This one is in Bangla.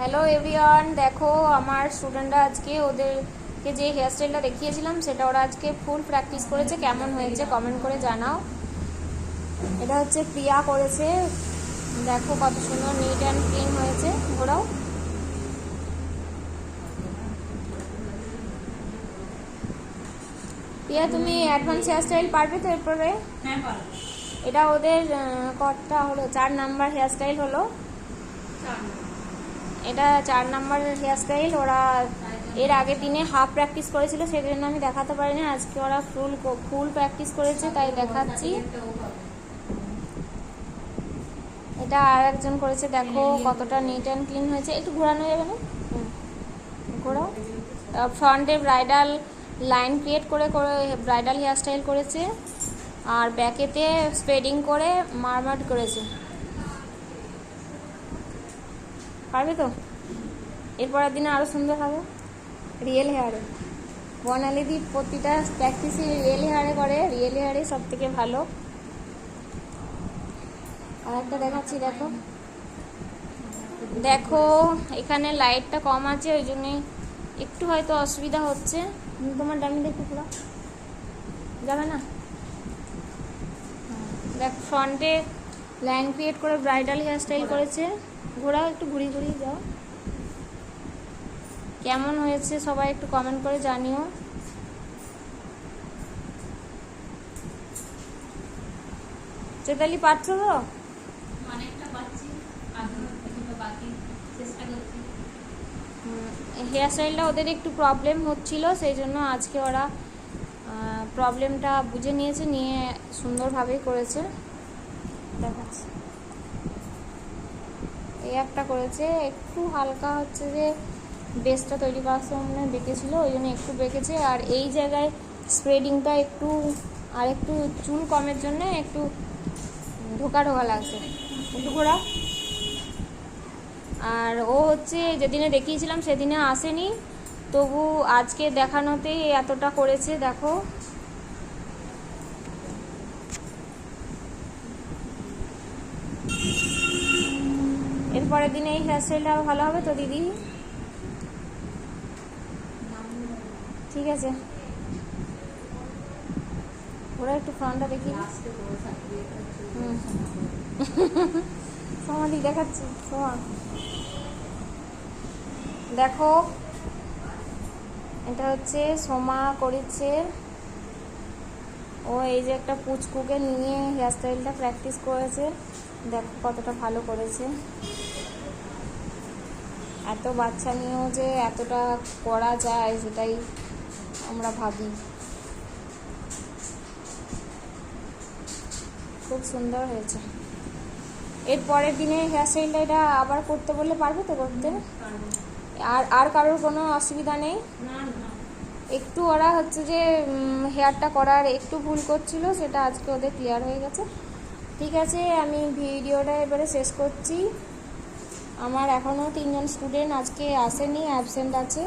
হ্যালো এভরিওয়ান, দেখো আমার স্টুডেন্টরা আজকে ওদেরকে যে হেয়ারস্টাইলটা দেখিয়েছিলাম সেটা ওরা আজকে ফুল প্র্যাকটিস করেছে। কেমন হয়েছে কমেন্ট করে জানাও। এটা হচ্ছে প্রিয়া করেছে, দেখো কত সুন্দর নিট অ্যান্ড ক্লিন হয়েছে। ঘোরাও। প্রিয়া, তুমি অ্যাডভান্স হেয়ারস্টাইল পারবে তো এরপরে? হ্যাঁ পারবো। এটা ওদের কতটা হলো, 4 নাম্বার হেয়ারস্টাইল হলো। এটা 4 নাম্বারের হেয়ারস্টাইল। ওরা এর আগের দিনে হাফ প্র্যাকটিস করেছিল, সেই জন্য আমি দেখাতে পারিনি। আজকে ওরা ফুল প্র্যাকটিস করেছে, তাই দেখাচ্ছি। এটা আর একজন করেছে, দেখো কতটা নিট অ্যান্ড ক্লিন হয়েছে। একটু ঘোরানো যাবে না? ঘোরাও। ফ্রন্টে ব্রাইডাল লাইন ক্রিয়েট করে ব্রাইডাল হেয়ারস্টাইল করেছে, আর ব্যাকেতে স্প্রেডিং করে মারমাড করেছে। পারবে তো? এরপরের দিনে আরও সুন্দর হবে। রিয়েল হেয়ারে বর্ণালীদি প্রতিটা প্র্যাকটিসই রিয়েল হেয়ারে করে। রিয়েল হেয়ারে সব থেকে ভালো। আর একটা দেখাচ্ছি, দেখো দেখো এখানে লাইটটা কম আছে, ওই জন্যে একটু হয়তো অসুবিধা হচ্ছে। তোমার ডামি দেখো, পুরো যাবে না। দেখ, ফ্রন্টে লাইন ক্রিয়েট করে ব্রাইডাল হেয়ারস্টাইল করেছে। ঘোরাও, একটু ঘুরিয়ে ঘুরিয়ে যাও। কেমন হয়েছে সবাই একটু কমেন্ট করে জানিও। চেতালি পারছো তো? হেয়ারস্টাইলটা ওদের একটু প্রবলেম হচ্ছিল, সেই জন্য আজকে ওরা প্রবলেমটা বুঝে নিয়েছে, নিয়ে সুন্দরভাবেই করেছে। দেখাচ্ছি, এই একটা করেছে। একটু হালকা হচ্ছে যে বেসটা তৈরি করার সময় বেঁকেছিল, ওই জন্য একটু বেঁকেছে। আর এই জায়গায় স্প্রেডিংটা একটু আর একটু চুল কমের জন্য একটু ঢোকা ঢোকা লাগছে। একটু ঘোরা। আর ও হচ্ছে যেদিনে দেখিয়েছিলাম সেদিনে আসেনি, তবু আজকে দেখানোতেই এতটা করেছে। দেখো, এরপরের দিনে এই হেয়ারস্টাইলটা আরও ভালো হবে তো দিদি? ঠিক আছে, ওরা একটু ফ্রন্টটা দেখি। সমাধি দেখাচ্ছি। সোমা দেখো, এটা হচ্ছে সোমা করেছে। ও এই যে একটা পুচকুকে নিয়ে হেয়ারস্টাইলটা প্র্যাকটিস করেছে, দেখো কতটা ভালো করেছে। এত বাচ্চা নিয়েও যে এতটা করা যায় সেটাই আমরা ভাবি। খুব সুন্দর হয়েছে। এর পরের দিনে হেয়ারস্টাইলটা এটা আবার করতে বললে পারবে তো করতে? আর কারোর কোনো অসুবিধা নেই? একটু ওরা হচ্ছে যে হেয়ারটা করার একটু ভুল করছিল, সেটা আজকে ওদের ক্লিয়ার হয়ে গেছে। ঠিক আছে, আমি ভিডিওটা এবারে শেষ করছি। আমার এখনও 3জন স্টুডেন্ট আজকে আসেনি, অ্যাবসেন্ট আছে।